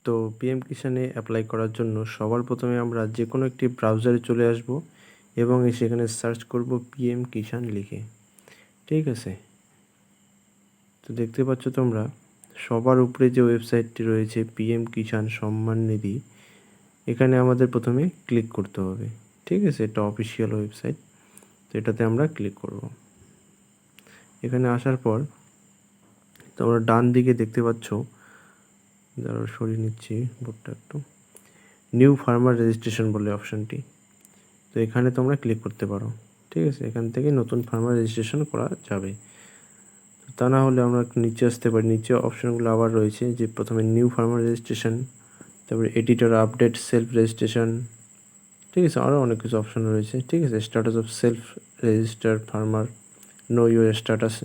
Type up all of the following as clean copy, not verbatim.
তো PM কিষানে apply করার জন্য সবার প্রথমে আমরা যে কোনো একটি ব্রাউজারে চলে আসব এবং সেখানে সার্চ করব পিএম কিষান লিখে। ঠিক আছে, তো দেখতে পাচ্ছ তোমরা সবার উপরে যে ওয়েবসাইটটি রয়েছে পিএম কিষান সম্মান নিধি, এখানে আমাদের প্রথমে ক্লিক করতে হবে। ঠিক আছে, এটা অফিসিয়াল ওয়েবসাইট, তো এটাতে আমরা ক্লিক করব। এখানে আসার পর তোমরা ডান দিকে দেখতে পাচ্ছ, দাঁড়াও সরিয়ে নিচ্ছি বোর্ডটা একটু, নিউ ফার্মার রেজিস্ট্রেশন বলে অপশানটি, তো এখানে তোমরা ক্লিক করতে পারো। ঠিক আছে, এখান থেকে নতুন ফার্মার রেজিস্ট্রেশন করা যাবে। তা না হলে আমরা একটু নিচে আসতে পারি। নিচে অপশানগুলো আবার রয়েছে, যে প্রথমে নিউ ফার্মার রেজিস্ট্রেশন, তারপরে এডিটর আপডেট সেলফ রেজিস্ট্রেশন। ঠিক আছে, আরও অনেক কিছু অপশান রয়েছে। ঠিক আছে, status of self registered farmer, no your status.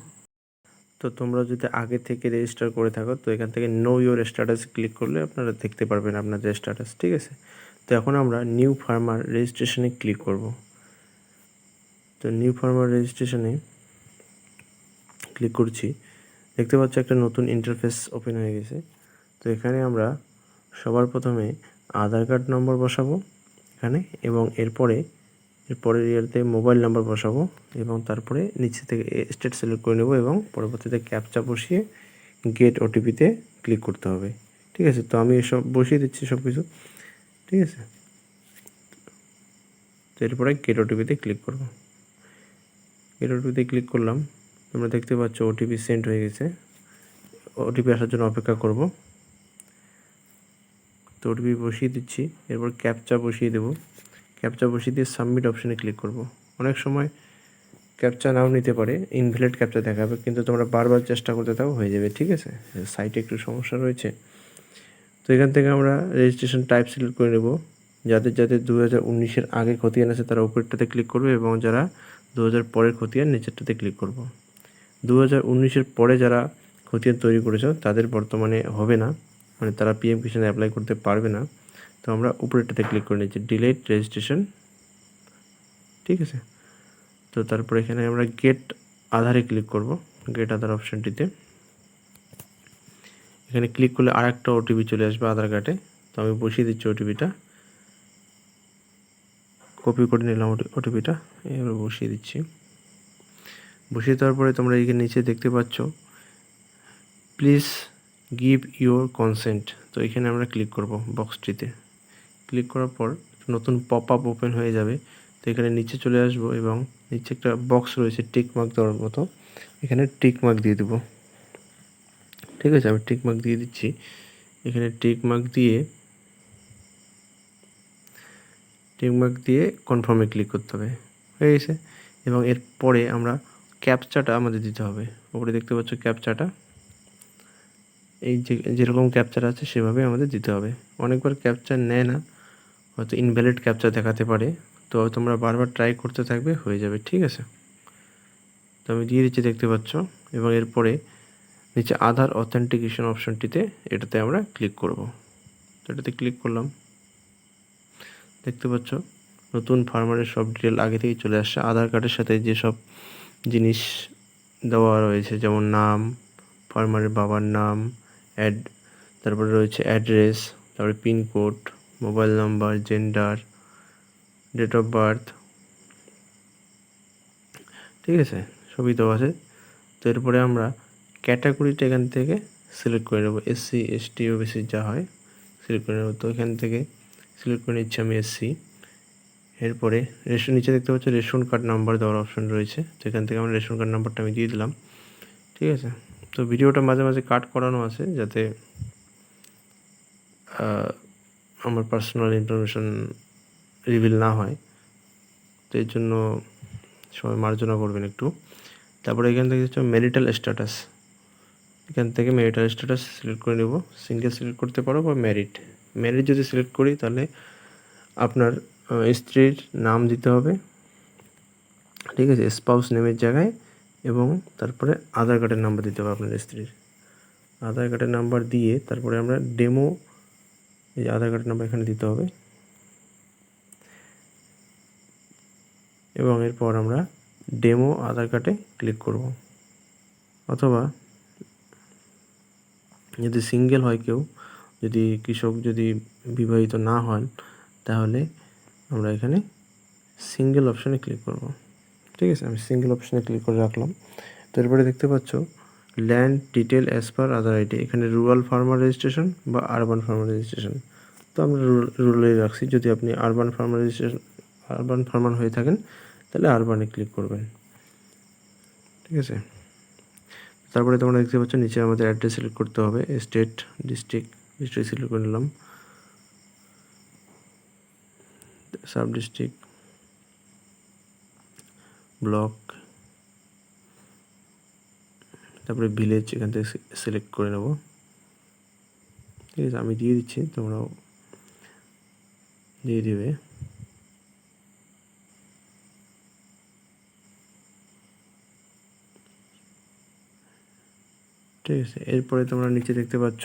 তো তোমরা যদি আগে থেকে রেজিস্টার করে থাকো তো এখান থেকে নো ইউর স্ট্যাটাস ক্লিক করলে আপনারা দেখতে পারবেন আপনাদের স্ট্যাটাস। ঠিক আছে, তো এখন আমরা নিউ ফার্মার রেজিস্ট্রেশনে ক্লিক করব। তো নিউ ফার্মার রেজিস্ট্রেশনে ক্লিক করছি, দেখতে পাচ্ছ একটা নতুন ইন্টারফেস ওপেন হয়ে গেছে। তো এখানে আমরা সবার প্রথমে আধার কার্ড নম্বর বসাবো এখানে, এবং এরপরের ইয়ারতে মোবাইল নাম্বার বসাবো, এবং তারপরে নিচে থেকে স্টেট সিলেক্ট করে নেব এবং পরবর্তীতে ক্যাপচা বসিয়ে গেট ওটিপিতে ক্লিক করতে হবে। ঠিক আছে, তো আমি এসব বসিয়ে দিচ্ছি সব কিছু। ঠিক আছে, তো এরপরে গেট ওটিপিতে ক্লিক করব। গেট ওটিপিতে ক্লিক করলাম, তোমরা দেখতে পাচ্ছ ওটিপি সেন্ড হয়ে গেছে। ওটিপি আসার জন্য অপেক্ষা করব। তো ওটিপি বসিয়ে দিচ্ছি, এরপর ক্যাপচা বসিয়ে দেবো। ক্যাপচা বসিয়ে দিয়ে সাবমিট অপশানে ক্লিক করব। অনেক সময় ক্যাপচা নাও নিতে পারে, ইনভ্যালিড ক্যাপচা দেখাবে, কিন্তু তোমরা বারবার চেষ্টা করতে থাকো, হয়ে যাবে। ঠিক আছে, সাইটে একটু সমস্যা রয়েছে। তো এখান থেকে আমরা রেজিস্ট্রেশন টাইপ সিলেক্ট করে নেব। যাদের 2019-এর আগে খতিয়ান আছে তারা উপরেরটাতে ক্লিক করবে, এবং যারা 2000 পরের খতিয়ান নিচেরটাতে ক্লিক করব। 2019-এর পরে যারা খতিয়ান তৈরি করেছ তাদের বর্তমানে হবে না, মানে তারা পিএম কিষানে অ্যাপ্লাই করতে পারবে না। তো আমরা উপরেরটাতে ক্লিক করে নিচ্ছি, ডিলেট রেজিস্ট্রেশন। ঠিক আছে, তো তারপর এখানে আমরা গেট আধারে ক্লিক করব, গেট আধার অপশানটিতে। এখানে ক্লিক করলে আর একটা ওটিপি চলে আসবে আধার কার্ডে। তো আমি বসিয়ে দিচ্ছি ওটিপিটা, কপি করে নিলাম ওটিপিটা, এবার বসিয়ে দিচ্ছি। বসিয়ে দেওয়ার পরে তোমরা এখানে নিচে দেখতে পাচ্ছ প্লিজ গিভ ইউর কনসেন্ট, তো এখানে আমরা ক্লিক করব বক্সটিতে। ক্লিক করার পর নতুন পপ আপ ওপেন হয়ে যাবে। তো এখানে নিচে চলে আসবো এবং নিচে একটা বক্স রয়েছে টিক মার্ক দেওয়ার মতো, এখানে টিক মার্ক দিয়ে দেবো। ঠিক আছে, আমি টিক মার্ক দিয়ে দিচ্ছি। এখানে টিক মার্ক দিয়ে কনফার্মে ক্লিক করতে হবে, হয়ে গেছে। এবং এরপরে আমরা ক্যাপচাটা আমাদের দিতে হবে। ওপরে দেখতে পাচ্ছ ক্যাপচাটা, এই যেরকম ক্যাপচার আছে সেভাবে আমাদের দিতে হবে। অনেকবার ক্যাপচার নেয় না, হয়তো ইনভ্যালিড ক্যাপচার দেখাতে পারে, তো তোমরা বারবার ট্রাই করতে থাকবে, হয়ে যাবে। ঠিক আছে, তো আমি দিয়ে দিচ্ছি, দেখতে পাচ্ছ। এবং এরপরে নিচে আধার অথেন্টিকেশন অপশনটিতে এটাতে আমরা ক্লিক করব। তো এটাতে ক্লিক করলাম, দেখতে পাচ্ছ নতুন ফার্মারের সব ডিটেল আগে থেকেই চলে আসছে। আধার কার্ডের সাথে যেসব জিনিস দেওয়া রয়েছে, যেমন নাম, ফার্মারের বাবার নাম, তারপরে রয়েছে অ্যাড্রেস, তারপরে pincode, mobile number, gender, date of birth. ঠিক আছে, সবই দেওয়া আছে। তো এরপরে আমরা ক্যাটাগরিটা এখান থেকে সিলেক্ট করে নেব, এসসি, এসটি, ওবিসি যা হয় সিলেক্ট করে নেব। তো এখান থেকে সিলেক্ট করে নিচ্ছি আমি এসসি। এরপরে নিচে দেখতে পাচ্ছ রেশন কার্ড নাম্বার দেওয়ার অপশন রয়েছে, তো এখান থেকে আমার রেশন কার্ড নাম্বারটা আমি দিয়ে দিলাম। ঠিক আছে, তো ভিডিওটা মাঝে মাঝে কাট করানো আছে যাতে আমার পার্সোনাল ইনফরমেশন রিভিল না হয়, তো এর জন্য সবাই মার্জনা করবেন একটু। তারপরে এখান থেকে হচ্ছে ম্যারিটাল স্ট্যাটাস, এখান থেকে ম্যারিটাল স্ট্যাটাস সিলেক্ট করে নেব। সিঙ্গেল সিলেক্ট করতে পারো বা ম্যারিড যদি সিলেক্ট করি তাহলে আপনার স্ত্রীর নাম দিতে হবে। ঠিক আছে, স্পাউস নেমের জায়গায়, এবং তারপরে আধার কার্ডের নাম্বার দিতে হবে আপনার স্ত্রীর। আধার কার্ডের নাম্বার দিয়ে তারপরে আমরা ডেমো, এই আধার কার্ডের নাম্বার এখানে দিতে হবে, এবং এরপর আমরা ডেমো আধার কার্ডে ক্লিক করব। অথবা যদি সিঙ্গেল হয় কেউ, যদি কৃষক যদি বিবাহিত না হন তাহলে আমরা এখানে সিঙ্গেল অপশানে ক্লিক করব। ঠিক আছে, আমি সিঙ্গেল অপশানে ক্লিক করে রাখলাম। তো এরপরে দেখতে পাচ্ছ ল্যান্ড ডিটেল অ্যাজ পার আদার আইডি, এখানে রুরাল ফার্মার রেজিস্ট্রেশন বা আরবান ফার্মার রেজিস্ট্রেশন। তো আমরা রুরালে রাখছি। যদি আপনি আরবান ফার্মার হয়ে থাকেন তাহলে আরবানে ক্লিক করবেন। ঠিক আছে, তারপরে তোমরা দেখতে পাচ্ছ নিচে আমাদের অ্যাড্রেস সিলেক্ট করতে হবে। স্টেট, ডিস্ট্রিক্ট সিলেক্ট করে নিলাম, সাব ডিস্ট্রিক্ট, ব্লক, তারপরে ভিলেজ এখান থেকে সিলেক্ট করে নেব। ঠিক আছে, আমি দিয়ে দিচ্ছি, তোমরাও দিয়ে দিবে। ঠিক আছে, এরপরে তোমরা নিচে দেখতে পাচ্ছ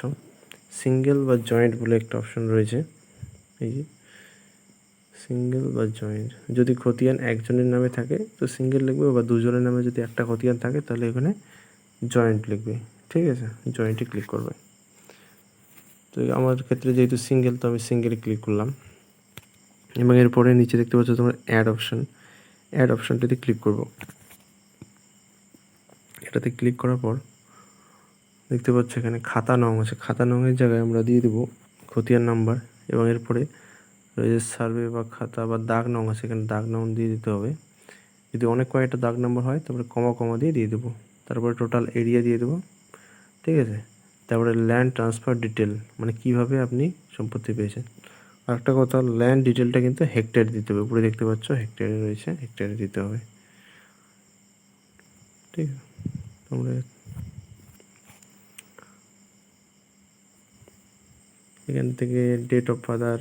সিঙ্গেল বা জয়েন্ট বলে একটা অপশন রয়েছে। এই যে সিঙ্গেল বা জয়েন্ট, যদি খতিয়ান একজনের নামে থাকে তো সিঙ্গেল লিখবে, বা দুজনের নামে যদি একটা খতিয়ান থাকে তাহলে এখানে জয়েন্ট লিখবে। ঠিক আছে, জয়েন্টে ক্লিক করবে। তো আমার ক্ষেত্রে যেহেতু সিঙ্গেল, তো আমি সিঙ্গেলে ক্লিক করলাম। এবং এরপরে নিচে দেখতে পাচ্ছ তোমরা অ্যাড অপশানটিতে ক্লিক করব। এটাতে ক্লিক করার পর দেখতে পাচ্ছ এখানে খাতা নং আছে। খাতা নংয়ের জায়গায় আমরা দিয়ে দেবো খতিয়ান নাম্বার, এবং এরপরে রয়েছে সার্ভে বা খাতা বা দাগ নং আছে, এখানে দাগ নং দিয়ে দিতে হবে। যদি অনেক কয়েকটা দাগ নাম্বার হয় তারপরে কমা দিয়ে দেবো। তারপরে টোটাল এরিয়া দিয়ে দেবো। ঠিক আছে, তারপরে ল্যান্ড ট্রান্সফার ডিটেল, মানে কিভাবে আপনি সম্পত্তি পেয়েছেন। আর একটা কথা, ল্যান্ড ডিটেলটা কিন্তু হেক্টর দিতে হবে। উপরে দেখতে পাচ্ছ হেক্টরে রয়েছে, হেক্টরে দিতে হবে। ঠিক আছে, তোমরা এখান থেকে date of father,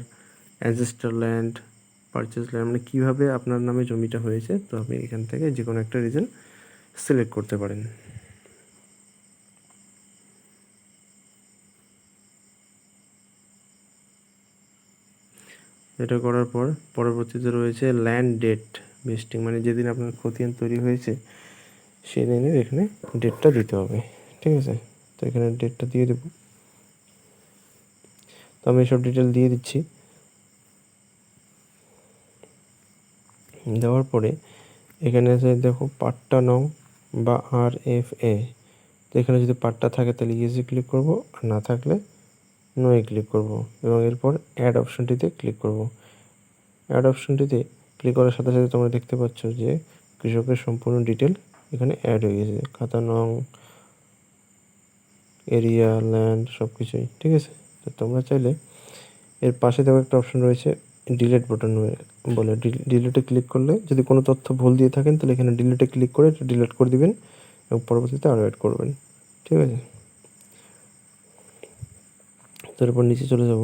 ancestor land, purchase land, মানে কীভাবে আপনার নামে জমিটা হয়েছে, তো আপনি এখান থেকে যে কোনো একটা রিজন সিলেক্ট করতে পারেন। এটা করার পর পরবর্তীতে রয়েছে ল্যান্ড ডেট ভেস্টিং, মানে যেদিন আপনার খতিয়ান তৈরি হয়েছে সেই দিনের এখানে ডেটটা দিতে হবে। ঠিক আছে, তো এখানে ডেটটা দিয়ে দেবো। তো আমি এসব ডিটেল দিয়ে দিচ্ছি। দেওয়ার পরে এখানে আছে দেখো পাট্টা নং বা RFA। তো এখানে যদি পাট্টা থাকে তাহলে ইয়েসে ক্লিক করব, আর না থাকলে নোয়ে ক্লিক করব, এবং এরপর অ্যাড অপশানটিতে ক্লিক করব। অ্যাড অপশানটিতে ক্লিক করার সাথে সাথে তোমরা দেখতে পাচ্ছ যে কৃষকের সম্পূর্ণ ডিটেল এখানে অ্যাড হয়ে গেছে, খাতা নং, এরিয়া, ল্যান্ড, সব কিছুই। ঠিক আছে, তো তোমরা চাইলে এর পাশে দেখো একটা অপশন রয়েছে ডিলিট বাটন বলে, ডিলিটে ক্লিক করলে যদি কোনো তথ্য ভুল দিয়ে থাকেন তাহলে এখানে ডিলিটে ক্লিক করে এটা ডিলিট করে দিবেন এবং পরবর্তীতে আরও অ্যাড করবেন। ঠিক আছে, তারপর নিচে চলে যাব।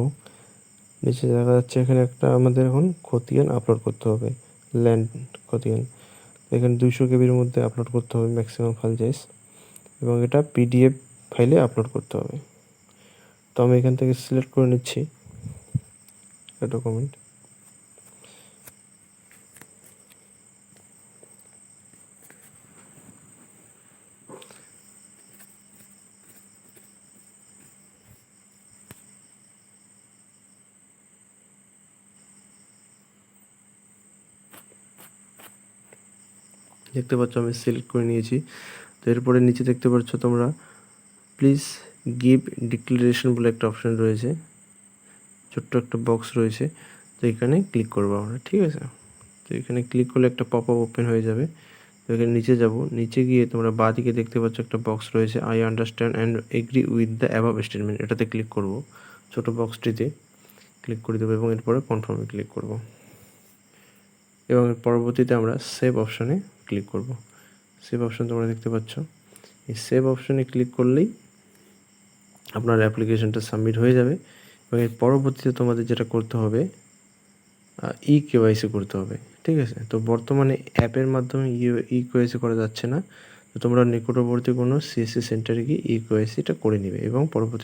নিচে দেখা যাচ্ছে এখানে একটা আমাদের এখন খতিয়ান আপলোড করতে হবে, ল্যান্ড খতিয়ান। এখানে 200 কেবির মধ্যে আপলোড করতে হবে ম্যাক্সিমাম ফাইল সাইজ, এবং এটা PDF ফাইলে আপলোড করতে হবে। তো আমি এখান থেকে সিলেক্ট করে নিচ্ছি ডকুমেন্ট। দেখতে পাচ্ছ আমি সিলেক্ট করে নিয়েছি। তো এরপরে নিচে দেখতে পাচ্ছ তোমরা প্লিজ গিভ ডিক্লারেশন বলে একটা অপশান রয়েছে, ছোট্ট একটা বক্স রয়েছে। তো এখানে ক্লিক করবো আমরা। ঠিক আছে, তো এখানে ক্লিক করলে একটা পপ আপ ওপেন হয়ে যাবে। তো এখানে নিচে যাব, নিচে গিয়ে তোমরা বাঁদিকে দেখতে পাচ্ছ একটা বক্স রয়েছে, I understand and agree with the above statement. এটাতে ক্লিক করব, ছোটো বক্সটিতে ক্লিক করে দেবো এবং এরপরে কনফার্মে ক্লিক করব, এবং পরবর্তীতে আমরা সেভ অপশানে ক্লিক করব। সেভ অপশান তোমরা দেখতে পাচ্ছ, এই সেভ অপশানে ক্লিক করলেই আপনার অ্যাপ্লিকেশনটা সাবমিট হয়ে যাবে। এবং এর পরবর্তীতে তোমাদের যেটা করতে হবে, KYC করতে হবে। ঠিক আছে, তো বর্তমানে অ্যাপের মাধ্যমে KYC করা যাচ্ছে না। তো তোমরা নিকটবর্তী কোনো CSC সেন্টারে গিয়ে KYCটা করে নিবে এবং পরবর্তী